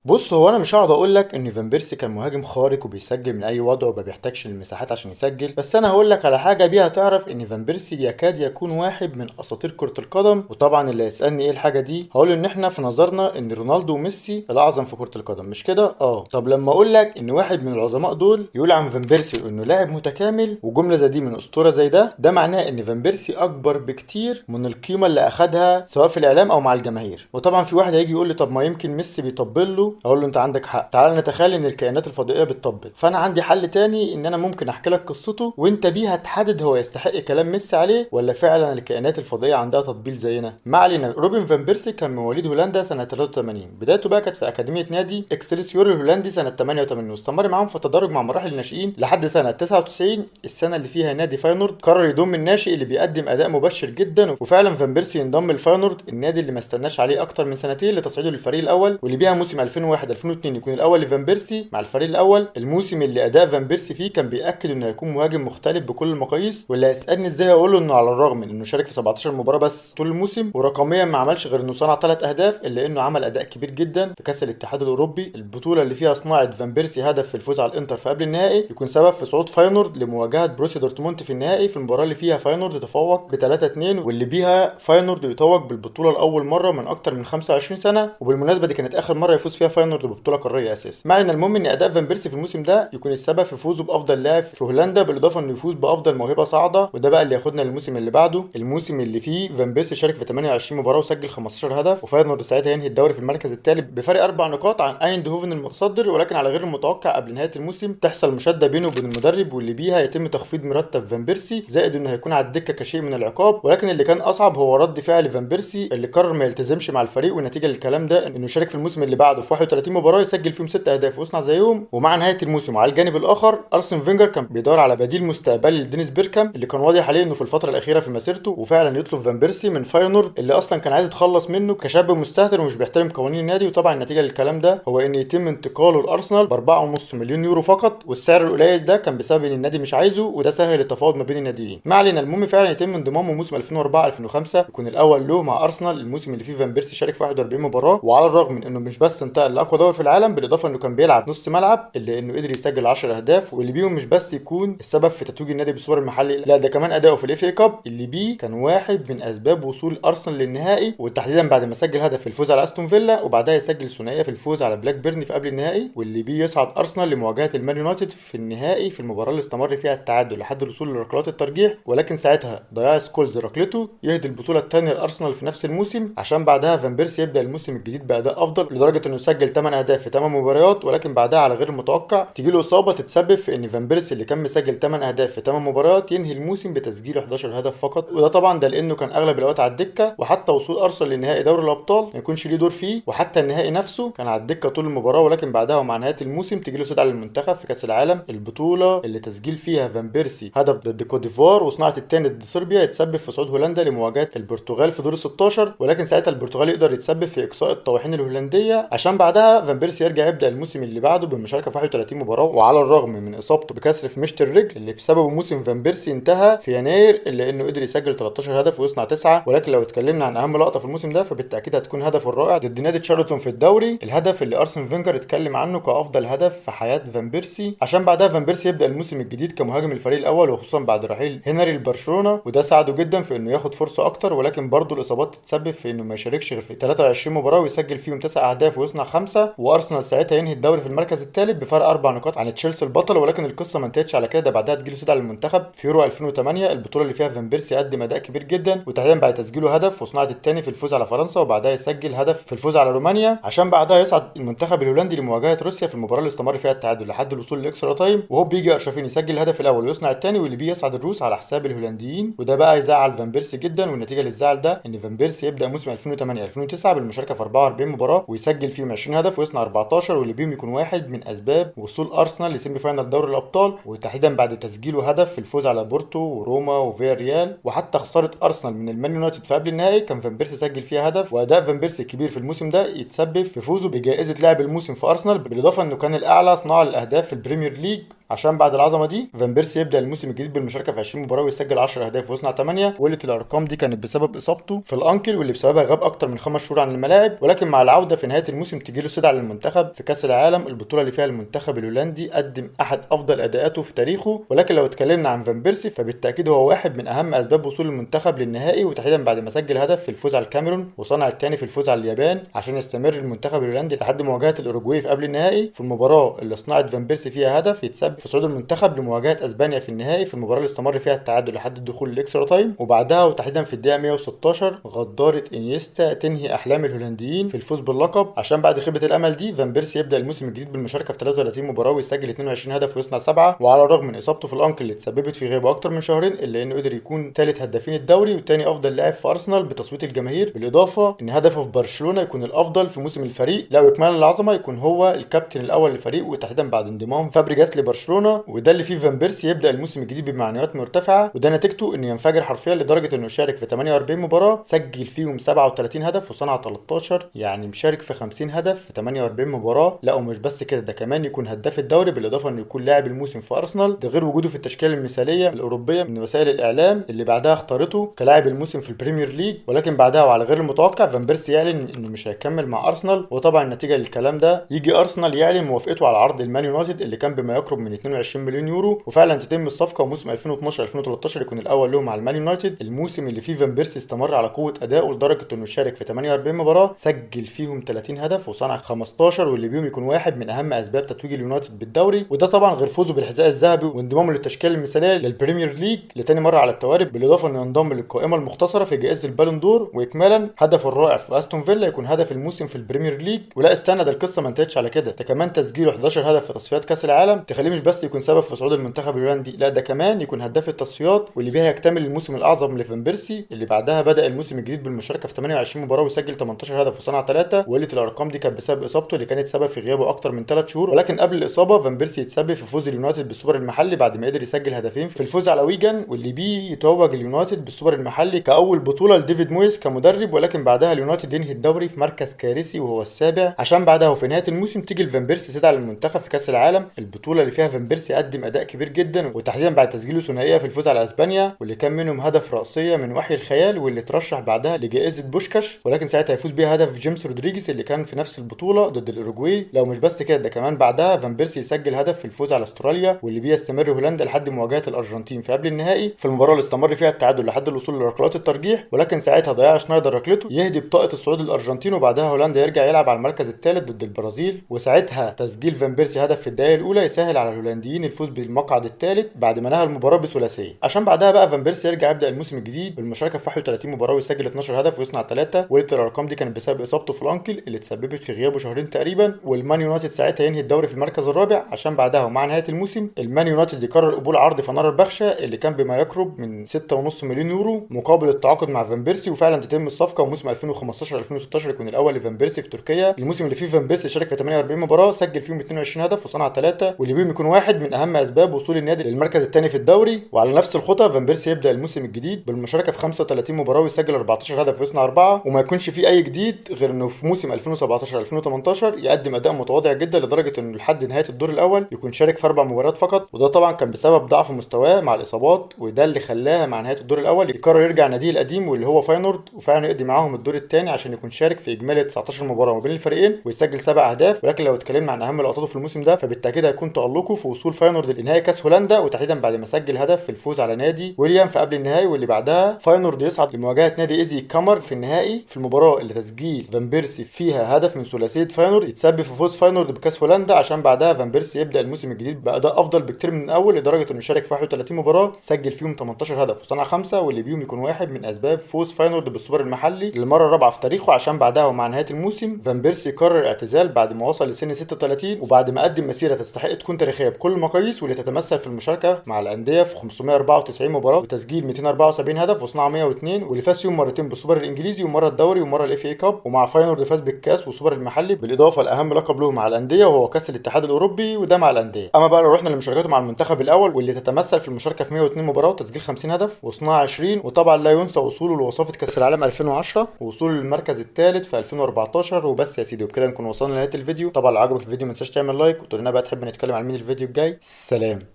بص، هو انا مش هقعد اقول لك ان فان بيرسي كان مهاجم خارق وبيسجل من اي وضع وما بيحتاجش المساحات عشان يسجل. بس انا هقول لك على حاجه بيها تعرف ان فان بيرسي يكاد يكون واحد من اساطير كره القدم. وطبعا اللي يسالني ايه الحاجه دي، هقول ان احنا في نظرنا ان رونالدو وميسي الاعظم في كره القدم، مش كده؟ طب لما اقول لك ان واحد من العظماء دول يقول عن فان بيرسي انه لاعب متكامل وجمله زي دي من اسطوره زي ده معناه ان فان بيرسي اكبر بكتير من القيمه اللي اخدها سواء في الاعلام او مع الجماهير. وطبعا في واحد هيجي يقول لي طب ما يمكن ميسي بيطبل له، اقول له انت عندك حق. تعال نتخيل ان الكائنات الفضائيه بتطبل، فانا عندي حل تاني ان انا ممكن احكي لك قصته وانت بيها تحدد هو يستحق كلام ميسي عليه ولا فعلا الكائنات الفضائيه عندها تطبيل زينا. ما علينا. روبن فان بيرسي كان مواليد هولندا سنه 83. بدايته بقى كانت في اكاديميه نادي اكسلسيور الهولندي سنه 88، واستمر معاهم في التدرج مع مراحل الناشئين لحد سنه 99، السنه اللي فيها نادي فاينورد قرر يضم الناشئ اللي بيقدم اداء مبشر جدا. وفعلا فان بيرسي انضم لفاينورد، النادي اللي ما استناش عليه اكتر من سنتين لتصعيده للفريق الاول، واللي بيها موسم 2001 2002 يكون الاول لفان بيرسي مع الفريق الاول. الموسم اللي اداء فان بيرسي فيه كان بياكد انه هيكون مهاجم مختلف بكل المقاييس. واللي هيسالني ازاي، اقول له انه على الرغم من انه شارك في 17 مباراه بس طول الموسم ورقميا ما عملش غير انه صنع 3 اهداف، الا انه عمل اداء كبير جدا في كاس الاتحاد الاوروبي، البطوله اللي فيها صناعه فان بيرسي هدف في الفوز على الانتر في قبل النهائي يكون سبب في صعود فاينورد لمواجهه بروسيا دورتموند في النهائي، في المباراه اللي فيها فاينورد تفوق ب 3-2 واللي بيها فاينورد يتوج بالبطوله لاول مره من اكتر من 25 سنه. وبالمناسبه دي كانت اخر مره يفوز فيها فاينورد ببطوله قاريه اساسا. معنى المهم ان اداء فان بيرسي في الموسم ده يكون السبب في فوزه بافضل لاعب في هولندا، بالاضافه انه يفوز بافضل موهبه صاعده. وده بقى اللي ياخدنا للموسم اللي بعده، الموسم اللي فيه فان بيرسي شارك في 28 مباراه وسجل 15 هدف، وفاينورد ساعتها ينهي الدوري في المركز الثالث بفارق 4 نقاط عن ايندهوفن المتصدر. ولكن على غير المتوقع قبل نهايه الموسم تحصل مشاده بينه وبين المدرب، واللي بيها يتم تخفيض مرتب فان بيرسي، زائد انه هيكون على الدكه كشيء من العقاب. ولكن اللي كان اصعب هو رد فعل فان بيرسي اللي قرر ما يلتزمش مع الفريق، والنتيجه للكلام ده انه شارك في الموسم اللي بعده في 31 مباراه يسجل فيهم 6 اهداف ويصنع زيهم. ومع نهايه الموسم وعلى الجانب الاخر ارسن فينجر كان بيدور على بديل مستقبلي لدينيس بيركام، اللي كان واضح عليه انه في الفتره الاخيره في مسيرته، وفعلا يطلب فان بيرسي من فاينورد اللي اصلا كان عايز يتخلص منه كشاب مستهتر ومش بيحترم قوانين النادي. وطبعا النتيجه للكلام ده هو ان يتم انتقاله لارسنال ب 4.5 مليون يورو فقط، والسعر القليل ده كان بسبب ان النادي مش عايزه، وده سهل التفاوض ما بين الناديين. ما علينا. المهم فعلا يتم انضمامه موسم 2004 2005 يكون الاول له مع ارسنال، الموسم اللي فيه فان بيرسي شارك في 41 مباراه. وعلى الرغم من انه مش بس انتقل لاقوى دوري في العالم، بالاضافه انه كان بيلعب نص ملعب، الا انه قدر يسجل 10 اهداف، واللي بيهم مش بس يكون السبب في تتويج النادي بالسوبر المحلي، لا ده كمان اداؤه في الاف اي كاب اللي بيه كان واحد من اسباب وصول ارسنال للنهائي، وتحديدا بعد ما سجل هدف في الفوز على استون فيلا وبعدها يسجل ثنائيه في الفوز على بلاك بيرن في قبل النهائي، واللي بيه يصعد ارسنال لمواجهه المان يونايتد في النهائي في المباراه اللي استمر فيها التعادل لحد الوصول لركلات الترجيح. ولكن ساعتها ضياع سكولز ركلته يهدي البطوله الثانيه لارسنال في نفس الموسم، عشان بعدها فان بيرسي يبدا الموسم الجديد باداء افضل لدرجه انه سجل 8 اهداف في 8 مباريات. ولكن بعدها على غير المتوقع تيجي له اصابه تتسبب في ان فان بيرسي اللي كان مسجل 8 اهداف في 8 مباريات ينهي الموسم بتسجيل 11 هدف فقط. وده طبعا ده لانه كان اغلب الاوقات على الدكه، وحتى وصول ارسنال لنهائي دوري الابطال ما يكونش ليه دور فيه، وحتى النهائي نفسه كان على الدكه طول المباراه. ولكن بعدها ومع نهايه الموسم تيجي له استدعاء للمنتخب في كاس العالم، البطوله اللي تسجيل فيها فان بيرسي هدف ضد كوت ديفوار وصناعه الثاني ضد صربيا يتسبب في صعود هولندا لمواجهه البرتغال في دور ال 16. ولكن ساعتها البرتغال يقدر يتسبب في اقصاء الطواحين الهولنديه، عشان بعدها فان بيرسي يرجع يبدا الموسم اللي بعده بالمشاركه في 31 مباراه. وعلى الرغم من اصابته بكسر في مشط الرجل اللي بسببه موسم فان بيرسي انتهى في يناير، الا انه قدر يسجل 13 هدف ويصنع 9. ولكن لو اتكلمنا عن اهم لقطه في الموسم ده فبالتاكيد هتكون هدفه الرائع ضد نادي تشارلتون في الدوري، الهدف اللي ارسن فينجر اتكلم عنه كافضل هدف في حياه فان بيرسي، عشان بعدها فان بيرسي يبدا الموسم الجديد كمهاجم الفريق الاول، وخصوصا بعد رحيل هنري لبرشلونه، وده ساعده جدا في انه ياخد فرصه اكتر. ولكن برضه الاصابات تتسبب في انه ما يشاركش غير في 23 مباراه ويسجل فيهم 9 اهداف ويصنع 5، وارسنال ساعتها ينهي الدوري في المركز الثالث بفرق 4 نقاط عن تشيلسي البطل. ولكن القصه ما انتهتش على كده، بعدها تجيله استدعاء للمنتخب في يورو 2008، البطوله اللي فيها فان بيرسي قدم اداء كبير جدا، وتحديدا بعد تسجيله هدف وصناعه الثاني في الفوز على فرنسا، وبعدها يسجل هدف في الفوز على رومانيا، عشان بعدها يصعد المنتخب الهولندي لمواجهه روسيا في المباراه اللي استمر فيها التعادل لحد الوصول لاكسترا تايم، وهو بيجي ارشفين يسجل الهدف الاول ويصنع الثاني، واللي بيه يصعد الروس على حساب الهولنديين. وده بقى يزعل فان بيرسي جدا، والنتيجه للزعل ده ان فان بيرسي يبدا موسم 2008 2009 بالمشاركه في 44 مباراه ويسجل فيهم 20 هدف ويصنع 14، واللي بيهم يكون واحد من اسباب وصول ارسنال لسيمي فاينال دوري الابطال، وتحديدا بعد تسجيله هدف في الفوز على بورتو وروما وفيا ريال. وحتى خساره ارسنال من المان يونايتد في قبل النهائي كان فان بيرسي سجل فيها هدف، واداء فان بيرسي الكبير في الموسم ده يتسبب في فوزه بجائزه لاعب الموسم في ارسنال، بالاضافه انه كان الاعلى صناعه للاهداف في البريمير ليج عشان بعد العظمه دي فان بيرسي يبدا الموسم الجديد بالمشاركه في 20 مباراه ويسجل 10 اهداف ويصنع 8. واللي الارقام دي كانت بسبب اصابته في الانكل واللي بسببها غاب اكتر من 5 شهور عن الملاعب، ولكن مع العوده في نهايه الموسم تجي له استدعاء للمنتخب في كاس العالم، البطوله اللي فيها المنتخب الهولندي قدم احد افضل اداءاته في تاريخه. ولكن لو اتكلمنا عن فان بيرسي فبالتاكيد هو واحد من اهم اسباب وصول المنتخب للنهائي، وتحديدا بعد ما سجل هدف في الفوز على الكاميرون وصنع الثاني في الفوز على اليابان عشان يستمر المنتخب الهولندي لحد مواجهه الاوروجواي في قبل النهائي. في المباراه اللي صنعت فان بيرسي فيها هدف يتسبب في صعود المنتخب لمواجهه اسبانيا في النهائي، في المباراه اللي استمر فيها التعادل لحد الدخول الاكسترا تايم، وبعدها وتحديدا في الدقيقه 116 غداره انيستا تنهي احلام الهولنديين في الفوز باللقب. عشان بعد خيبه الامل دي فان بيرسي يبدا الموسم الجديد بالمشاركه في 33 مباراه ويسجل 22 هدف ويصنع 7. وعلى الرغم من اصابته في الانكل اللي تسببت في غيابه اكتر من شهرين الا انه قدر يكون ثالث هدافين الدوري وثاني افضل لاعب في ارسنال بتصويت الجماهير، بالاضافه ان هدفه في برشلونه يكون الافضل في موسم الفريق، لا واكمالا للعظمه يكون هو الكابتن الاول للفريق وتحديدا بعد انضمام فابريجاس لبرشلونه. وده اللي فيه فان بيرسي يبدا الموسم الجديد بمعنويات مرتفعه، وده نتيجته انه ينفجر حرفيا لدرجه انه شارك في 48 مباراه سجل فيهم 37 هدف وصنع 13، يعني مشارك في 50 هدف في 48 مباراه. لا ومش بس كده، ده كمان يكون هداف الدوري بالاضافه انه يكون لاعب الموسم في ارسنال، ده غير وجوده في التشكيله المثاليه الاوروبيه من وسائل الاعلام اللي بعدها اختارته كلاعب الموسم في البريمير ليج. ولكن بعدها وعلى غير المتوقع فان بيرسي يعلن انه مش هيكمل مع ارسنال، وطبعا النتيجه للكلام ده يجي ارسنال يعلن موافقته على عرض المان يونايتد اللي كان بما يقرب من 22 مليون يورو، وفعلا تتم الصفقه وموسم 2012 2013 يكون الاول له مع المان يونايتد، الموسم اللي فيه فان بيرسي استمر على قوه ادائه لدرجه انه شارك في 48 مباراه سجل فيهم 30 هدف وصنع 15، واللي بيهم يكون واحد من اهم اسباب تتويج اليونايتد بالدوري، وده طبعا غير فوزه بالحذاء الذهبي وانضمامه للتشكيله المثاليه للبريمير ليج لتاني مره على التوالي، بالاضافه انه ينضم للقائمه المختصره في جائزه البالون دور. واكمالا هدفه الرائع في استون فيلا يكون هدف الموسم في البريمير ليج. ولا استنى، ده القصه ما انتهتش على كده، ده كمان تسجيله 11 هدف في تصفيات كاس العالم تخليه مش بس يكون سبب في صعود المنتخب الهولندي، لا ده كمان يكون هداف التصفيات، واللي بيها يكتمل الموسم الاعظم لفان بيرسي اللي بعدها بدا الموسم الجديد بالمشاركه في 28 مباراه وسجل 18 هدف وصنع 3. وقله الارقام دي كانت بسبب اصابته اللي كانت سبب في غيابه اكتر من 3 شهور، ولكن قبل الاصابه فان بيرسي يتسبب في فوز اليونايتد بالسوبر المحلي بعد ما قدر يسجل هدفين في الفوز على ويجن، واللي بيه يتوج اليونايتد بالسوبر المحلي كاول بطوله لديفيد مويس كمدرب. ولكن بعدها اليونايتد ينهي الدوري في مركز كارثي وهو السابع، عشان بعدها وفي نهايه الموسم تيجي لفان بيرسي استدعاء للمنتخب في كاس العالم، البطوله اللي فيها فان بيرسي قدم اداء كبير جدا وتحديدا بعد تسجيله ثنائيه في الفوز على اسبانيا واللي كان منهم هدف راسيه من وحي الخيال واللي ترشح بعدها لجائزه بوشكاش، ولكن ساعتها يفوز بيها هدف جيمس رودريجيز اللي كان في نفس البطوله ضد الاوروجواي. لو مش بس كده، ده كمان بعدها فان بيرسي يسجل هدف في الفوز على استراليا واللي بيه يستمر هولندا لحد مواجهه الارجنتين في قبل النهائي في المباراه اللي استمر فيها التعادل لحد الوصول لركلات الترجيح، ولكن ساعتها ضيع شنايدر ركلته يهدي بطاقه الصعود للارجنتين، وبعدها هولندا يرجع يلعب على المركز الثالث ضد البرازيل، وساعتها تسجيل فان بيرسي هدف في الدقائق الاولى يسهل على الهولنديين الفوز بالمقعد الثالث بعد ما نهى المباراه بثلاثيه. عشان بعدها بقى فان بيرسي يرجع يبدا الموسم الجديد بالمشاركه في 31 مباراه ويسجل 12 هدف ويصنع 3. ولت الارقام دي كانت بسبب اصابته في الانكل اللي تسببت في غيابه شهرين تقريبا، والمان يونايتد ساعتها ينهي الدوري في المركز الرابع. عشان بعدها ومع نهايه الموسم المان يونايتد يقرر قبول عرض فنار البخشه اللي كان بما يقرب من 6.5 مليون يورو مقابل التعاقد مع فان بيرسي، وفعلا تتم الصفقه وموسم 2015 2016 يكون الاول لفان بيرسي في تركيا، الموسم اللي فيه فان بيرسي شارك في 48 مباراه سجل فيهم 22 هدف وصنع 3، واللي بيهم يكون واحد من اهم اسباب وصول النادي للمركز الثاني في الدوري. وعلى نفس الخطى فان بيرسي يبدا الموسم الجديد بالمشاركه في 35 مباراه ويسجل 14 هدف ويصنع 4، وما يكونش فيه اي جديد غير انه في موسم 2017 2018 يقدم اداء متواضع جدا لدرجه انه لحد نهايه الدور الاول يكون شارك في 4 مباريات فقط، وده طبعا كان بسبب ضعف مستواه مع الاصابات، وده اللي خلاه مع نهايه الدور الاول يقرر يرجع ناديه القديم واللي هو فاينورد، وفعلا يقضي معاهم الدور الثاني عشان يكون شارك في اجمالي 19 مباراه ما بين الفريقين ويسجل 7 اهداف. ولكن لو اتكلمنا عن اهم لقطاته في الموسم ده فبالتاكيد هيكون تالقه في وصول فاينورد لنهائي كاس هولندا، وتحديدا بعد ما سجل هدف في الفوز على نادي ويليام في قبل النهائي، واللي بعدها فاينورد يصعد لمواجهه نادي ايزي كامر في النهائي في المباراه اللي تسجيل فان بيرسي فيها هدف من ثلاثيه فاينورد يتسبب في فوز فاينورد بكاس هولندا. عشان بعدها فان بيرسي يبدا الموسم الجديد باداء افضل بكتير من الاول لدرجه انه شارك في 31 مباراه سجل فيهم 18 هدف وصنع 5، واللي بيهم يكون واحد من اسباب فوز فاينورد بالسوبر المحلي للمره الرابعه في تاريخه. عشان بعدها ومع نهايه الموسم فان بيرسي قرر اعتزال بعد ما وصل لسن 36 وبعد ما قدم مسيره تستحق تكون تاريخيه بكل المقاييس، واللي تتمثل في المشاركه مع الانديه في 594 مباراه وتسجيل 274 هدف وصنع 102، واللي فاز فيهم مرتين بالسوبر الانجليزي ومره الدوري ومره الاف اي كاب، ومع فاينورد فاز بالكاس والسوبر المحلي بالاضافه لاهم لقب له مع الانديه وهو كاس الاتحاد الاوروبي وده مع الانديه. اما بقى لو رحنا لمشاركاته مع المنتخب الاول واللي تتمثل في المشاركه في 102 مباراه وتسجيل 50 هدف وصناعه 20، وطبعا لا ينسى وصوله لوصافه كاس العالم 2010 ووصوله للمركز الثالث في 2014. وبس يا سيدي، وبكده نكون وصلنا لنهايه الفيديو. طبعا لو عجبك الفيديو ما تنساش تعمل لايك وتقول لنا بقى تحب نتكلم عن مين الفيديو الفيديو الجاي. سلام.